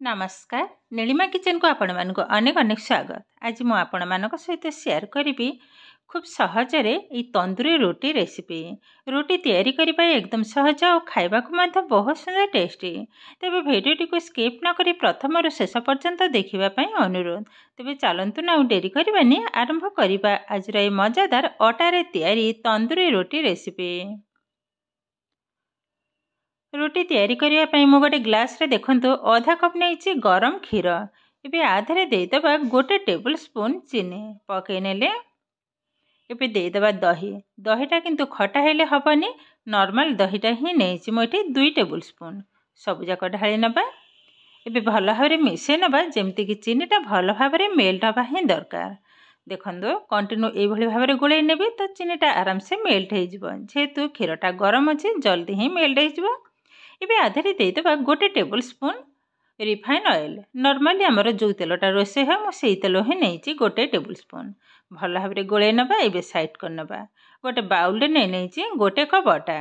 नमस्कार नीलिमा किचन को आपण मानक अनेक अनेक स्वागत। आज मु आपण मानक सहित शेयर करी खूब सहजरे ये तंदूरी रोटी रेसिपी। रोटी तैयारी करने एकदम सहज और खाइबा बहुत सुंदर टेस्टी। तेबे भिडियोटी को स्किप न करी प्रथम रु शेष पर्यंत देखा अनुरोध। तेबे चलतु ना डेरी करबानी आरंभ करवा आज ये मजादार अटारे तैयारी तंदूरी रोटी रेसिपी। रोटी तैयारी करने मु गोटे ग्लास रे देखंतु आधा कप नहीं गरम क्षीर। एबे आधारे देदेबा गोटे टेबल स्पून चीनी पकईने। एबे देदेबा दही। दहीटा किंतु खटा हेले हबनी, नॉर्मल दहीटा ही नहीं मुझे 2 टेबल स्पून सब जाक ढाली नबा। एबे भल भाव मिसई नबा जेमती कि चीनीटा भल भाव मेल्ट हवा ही दरकार। देखो कंटिन्यू ये भाव में गोल नेबी तो चीनीटा आराम से मेल्ट हो जेहेतु क्षीरटा गरम अच्छे जल्दी ही मेल्ट हो। एबे आधारे देदेबा गोटे table spoon refine oil. Normally आमर जो तेलटा रोषे है मुझे तेल ही नहीं गोटे टेबल स्पून भल भाव में गोल नबा। एबे साइड कर नबा। गोटे बाउल नहीं गोटे कप अटा।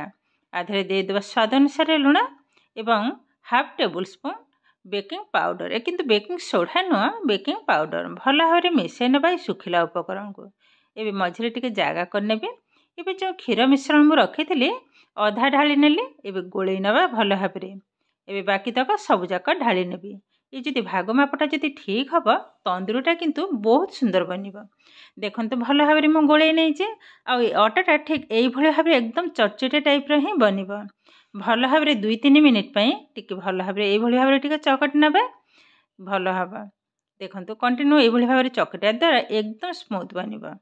आधारे देदेबा स्वाद अनुसार लुण एवं half table spoon baking powder. किंतु बेकिंग सोडा नुह बेकिंग पाउडर भल भाव में मिसई नबा सुखिला उपकरण को। एबे मझे टिके जगह करने। एबे जो क्षीर मिश्रण मु रखी अधा ढाली नेली। एबे गोलई नबा भल भाव में। एबे बाकी तक सब जाक ढाली नेबी। ये जदि भाग मापटा जदि ठीक हम तंदूरीटा किंतु बहुत सुंदर बनिबो। देखंतु भल भाव में गोलई नहीं आटाटा ठीक यही भाव एकदम चटचटे टाइप ही बनिबो। भल भाव 2-3 मिनिट टिके भल भाव ये भाव टिके चकटी नबा भल हम। देखंतु कंटिन्यू ये भाव चकटिया द्वारा एकदम स्मूथ बनिबो।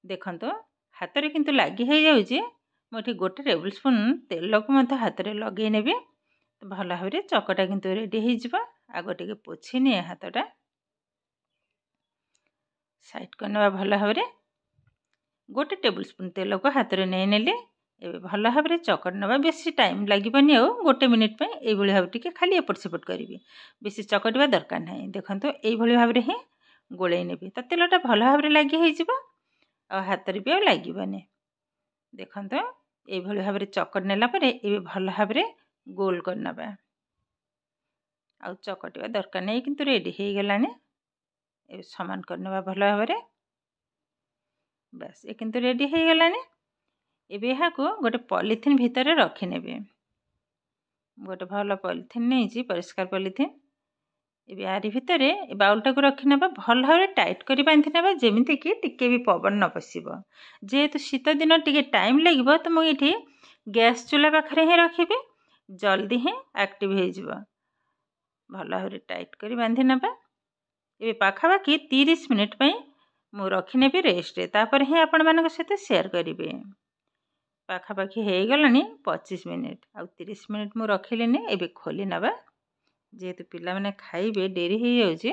देखंतु हाथ रे किंतु लागी हो जाउची। मुझे गोटे टेबल स्पून तेल को मत हाथ में लगे नेबी तो भल भाव चकटा किंतु रेडी हो। आग टे पोछि निए हाथटा साइड करने भल भाव। गोटे टेबल स्पून तेल को हाथ में नहीं नेली। एबे भल भाव चकट नवा बेसी टाइम लगे आ गोटे मिनिट ये भाव टी खाली एपट सेपट करी बेसी चकटा दरकार ना। देखो ये भाव में ही गोलई नेबी तो तेलटा भल भाव लगी हो हाथ भी आ लगनी। देखो ये भाव चकट नेला ये भल भाव गोल करनबा आ चकटिया दरकार नहीं किंतु रेडी हो गलानी। ये समान करनबा भल भाव बस ये किंतु रेडी हो गलानी। एबे यहाँ को गोटे पॉलिथिन भितर रखी नेबे। गोटे भल पॉलिथिन नहीं परिष्कार पॉलिथिन। एबे यारी भितर बाउलटा को रखी नबा भल भाव टाइट कर बांधि नबा जेमिति कि टिके भी पवन न पशिबो। जेहेतु शीत दिन टिके टाइम लगिबो तो मुझे गैस चूल्हा पाखरे ही रखिबे जल्दी ही एक्टिव हो जिवो। भल भाव टाइट कर बांधि नबा। एबे पाखापाखि 30 मिनिट मु रखी नेबी रेस्ट रे तापर ही आपण मानक सहित शेयर करिवे। पाखापाखि हो गलानी 25 मिनिट आ 30 मिनिट मु रखिलेनी। एबे खोली नबा जेहेतु पिला माने खाइबे डेरी हो जाउची।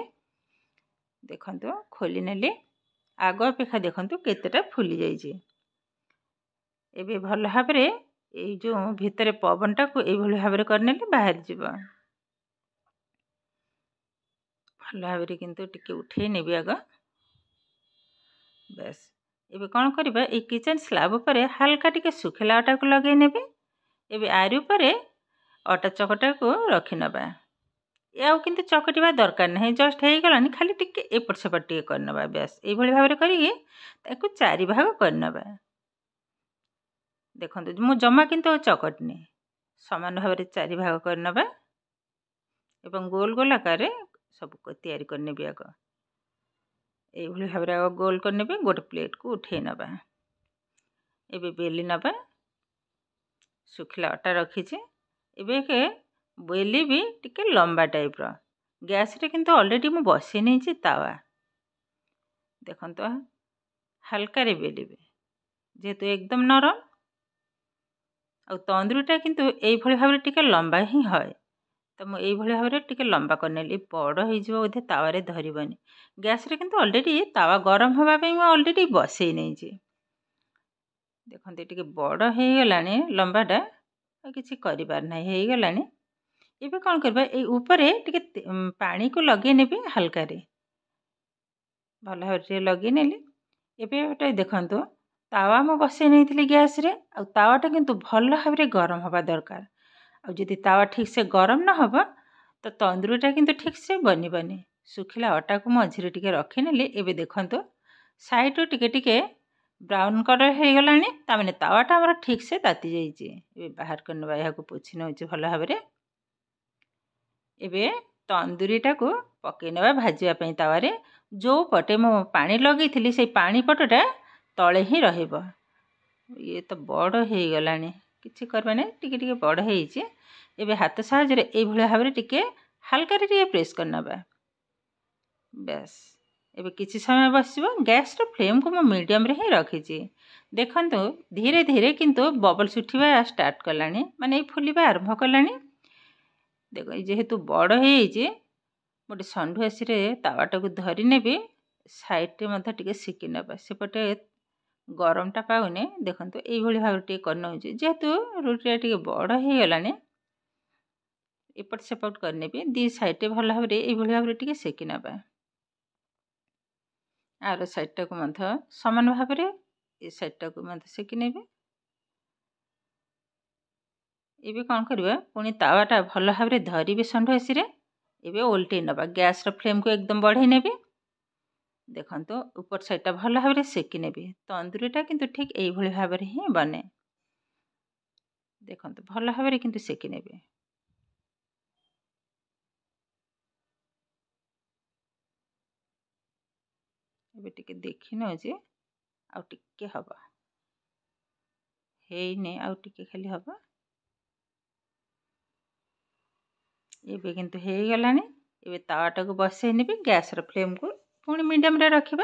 देखंतु खोली नेली आग अपेक्षा देखंतु केतेटा फुली जाइए। एबे भल भाव ये जो भितर पवनटा को ये भाव में करने बाहर जीव भल भाव किंतु टिके उठे नेबी आग। बस एबे कौन करबा ये किचन स्लैब पर हल्का टिके सुखिला आटा को लगे नेबी। एबे आरी ऊपर आटा चकटा को रखी नबा। या किंतु चकटिबा दरकार नहीं जस्ट हो गलानी खाली टिके एपट सेपट टिके करनबा। बस ये भाव में करिके ताकू 4 भाग करनबा। देखो मु जमा किंतु चकटनी समान भाव में 4 भाग करनबा एवं गोल गोल आकार सबको तैयारी करने आग ये भाव में आग गोल करने गोटे प्लेट को उठे नबा। एबे बेली नबा सुखिला आटा रखीचे। एबे के बेली भी टिके लंबा टाइप रो गैस रे किंतु ऑलरेडी मु बसी नहीं तावा। देखो हल्का रे बेली जेहेतु एकदम नरम आ तंदूरीटा किंतु यही भाव में टिके लंबा ही है तो मुझे भाव में टिके लंबा करनेली बड़ हो बोधे तावे धरबनी। गैस रे किंतु ऑलरेडी तावा गरम होगापी ऑलरेडी बसई नहीं। देखते टिके बड़ हो गलानी लंबाटा किसी करना हो गलानी। एबे कौन करबा ए ऊपर टिके पानी को लगे नेबी हल्का रे भल भाव लगे नेली। एबे देखंतु तावा मु बसई नहीं गैस रे आ तावाटा किंतु भल भाव में गरम हवा दरकार। आ जदि तावा ठीक से गरम न हबा तो तंदूरीटा किंतु ठीक से बनबनी। सुखिला अटा को मझिरे टिके रखिनेली। एबे देखंतु साइड टिके टिके ब्राउन कलर हो गलानी। तामाने तावाटा हमर ठीक से ताती जाइए। एबे बाहर करनबा यहाँ को पोछि नउछि भल भाबरे। एबे तंदूरीटा को पकई नबा भाजिया पई तावारे। जो पटे मो पानी लगेइथिली से पानी पटटा तळे ही रहइबो। ये तो बड़ हो गलानी किछि करबा नै टिके टिके बड़ हेइछि। एबे हाथ साहाय्य रे एई भले भाबरे टिके हल्का रे टिके प्रेस करनबा। बस एबे किछि समय बसिबो। गैस रो फ्लेम को म मीडियम रे ही रखिछि। देखंतु धीरे धीरे किंतु बबल्स उठिबा स्टार्ट कलानी माने फुलिबा आरंभ कलानी। देखो जेहेतु बड़ हेइछि गोटे संढु आसी रे तावाटा को धरि नेबी। साइड रे मधा टिके सिकी नबा। सेपटे गरमटा पाउने देखंतु एई भली भाबरे टिके करनउछि। जेहेतु रोटीटा टिके बड़ हे गलानी एपट सेपट करनेबी। दी साइड रे भल भाबरे एई भली भाबरे टिके सेकी नबा। आरो साइडटा को मधा समान भाबरे ए साइडटा को मधा सेकी नेबी। एबे कोन करबा पुनी तावाटा भल भाबरे धरिबे संढु आसी रे। एबे ओल्टे नबा। गैस रो फ्लेम को एकदम बढ़ाई नेबी। देखंतु ऊपर साइडटा भल भाबरे सेकी नेबी। तंदूरीटा किंतु ठीक एई भली भाबरे ही बने। देखंतु भल भाबरे किंतु सेकी नेबी। एबे टिके देखि नउछि आउ टिके हबा। हेइने आउ टिके खाली हबा। एबे किंतु हे गलानी। एबे तावाटा को बसै नेबी। गैस रो फ्लेम को पुणी मीडियम रे रखिबा।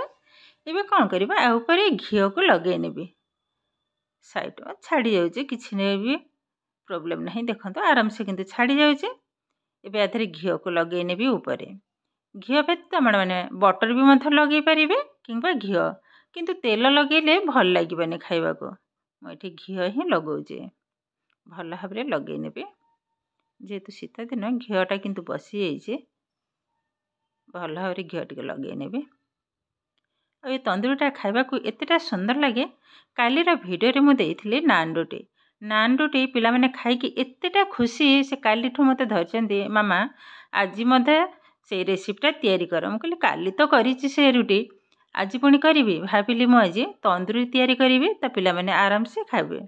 एबे कोन करबा आ ऊपर घियो को लगै नेबी। साइड में छाड़ी जाउछि किछि नै भी प्रॉब्लम नहीं। देखंतु आराम से किंतु छाड़ी जाउछि। एबे आधरे घियो को लगै नेबी ऊपर। घियो व्यतीत माने बटर भी मथ लगे पारिबे किंबा घियो किंतु तेल लगेले भल लागिबनी खाइबा को। म एठी घियो ही लगौछि। भल भाबरे लगै नेबे। जेहेतु शीत दिन घियोटा किंतु बसी जाइछे। भल भाबरे घियो टिके लगै नेबे। आ ये तंदूरीटा खाइबा को एतेटा सुंदर लगे। कालीर वीडियो रे मु देइथिले नान रोटी पिला माने खाई कि एतेटा खुशी से कालीठू मते धरचंदी मामा आज मते से रेसिपीटा तयारी कर। मु कहली काली तो करिछि से रोटी आज पुणी करी भाविली मु आज तंदूरी तयारी करी तो पिला माने आराम से खाइबे।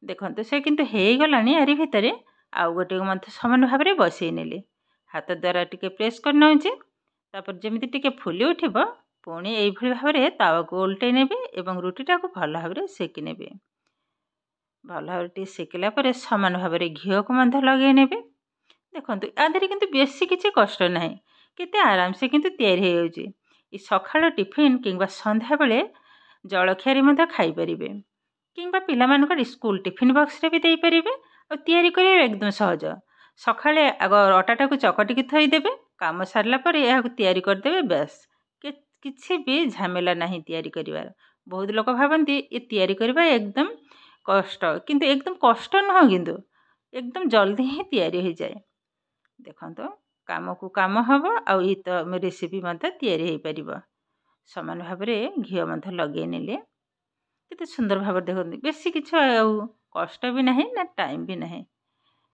देखंतु से किंतु हे गलानी आरी भितरे आउ गोटे मते समान भाबरे बसै नेली। हाथ द्वारा टिके प्रेस कर नउछि। तापर जेमिति टिके फुली उठिबो पुणी एई भली भाबरे तावा को उल्टै नेबे एवं रोटीटा को भल भाबरे सेकी नेबे। भल भाबरे टिके सेकिला परे समान भाबरे घियो को मध लगै नेबे। देखंतु आधरे किंतु बेसी किछि कष्ट नाही। केते आराम से किंतु तयारी हे जाउछि। ई सखाळ टिफिन किंबा संध्या बेले जळखिया रे मध खाइ परिबे किंबा पिला मानकर स्कूल टिफिन बॉक्स रे भी देई परिबे। और तयारी करिबे एकदम सहज। सखाळे आग अटाटा को चकटिकी थई देबे। काम सारला परे एहा को तयारी कर देबे। बस किछि भी झमेला नहीं तयारी करिवार। बहुत लोक भाबंती ए तयारी करबा एकदम कष्ट किंतु एकदम कष्ट न किंतु एकदम जल्दी ही तयारी हो जाए। देखंतु काम को काम हबो आ ई तो रेसिपी मते तयारी हे परिबो। समान भाबरे घियो मते लगै नेले केते सुंदर भाबरे देखंतु बेसी किछ कष्ट भी नहीं ना टाइम भी नहीं।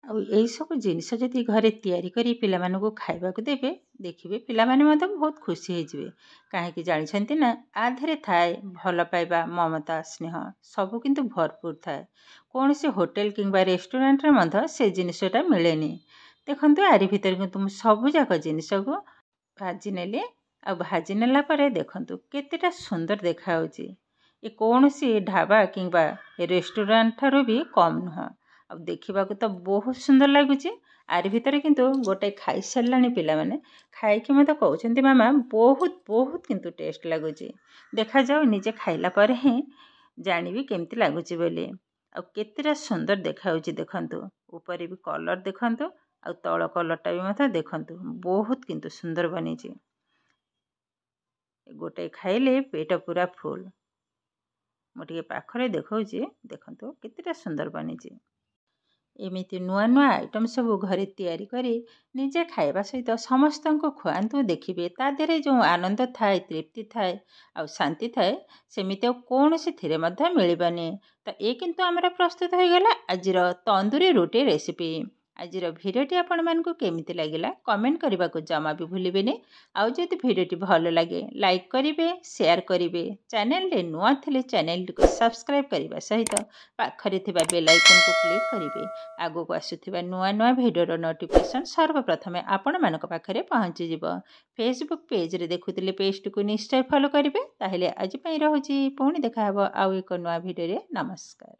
आ एई सब जिनिस जदि घरे तयारी करी पिला मानु को खाइबा को देबे देखिबे पिला माने मते बहुत खुशी हे जिवे। काहे कि जानि छंती ना आधरे थाए भल पाइबा ममता स्नेह सब किंतु भरपूर थाए। कोनोसी होटल किंबा रेस्टोरेंट रे मध से जिनिसटा मिलेनी। देखंतु आरी भितर किंतु मु सब जाक जिनिस को भाजी नेले। आ भाजी नेला परे देखंतु केतेटा सुंदर देखा होची। ए कोनोसी ढाबा किंबा रेस्टोरेंट थारो भी कम नुह। अब देखिबा को तो बहुत सुंदर लागुची। आरी भितर किंतु गोटे खाई सरलानी पिला माने खाई कि मते कहउछंती मामा बहुत बहुत किंतु टेस्ट लागुची। देखा जाओ निजे खाइला पर ही जानिबी केमती लागुची बोली। आ केतेटा सुंदर देखा होची देखंतु। ऊपर भी कलर देखंतु आ तळ कलरटा भी मते देखंतु बहुत किंतु सुंदर बनीची। गोटे खाइले पेट पूरा फुल। मो टिके पाखरे देखौची देखंतु केतेटा सुंदर बनीची। एमिति नुआ नुआ आइटम सब घरे तयारी करी निजे खाइबा सहित समस्त को खुआंतु देखिबे ता देरे जो आनंद थाए तृप्ति थाए आ शांति थाए सेमिति कोनोसी थिरे मध्य मिलिबानी। तो ए किंतु हमरा प्रस्तुत हो गला आजिर तंदूरी रोटी रेसिपी। आजिर भिडियोटी आपण मानकु केमिति लागिला कमेंट करने को जमा भी भूलिबेनि। आउ जदि भिडियोटी भल लगे लाइक करिवे, शेयर करिवे। चैनल रे नुआ थिले चैनल को सब्सक्राइब करने सहित पाखरे थिबा बेल आइकन को क्लिक करिवे। आगो को आसुथिबा नुआ नुआ भिडियोर नोटिफिकेशन सर्वप्रथमे आपण मानक पाखरे पहुंची जिवो। फेसबुक पेज रे देखुतिले पेज को निश्चय फॉलो करिवे। ताहेले आज पई रहूची, पुणी देखा हबो आउ एक नुआ भिडियो रे। नमस्कार।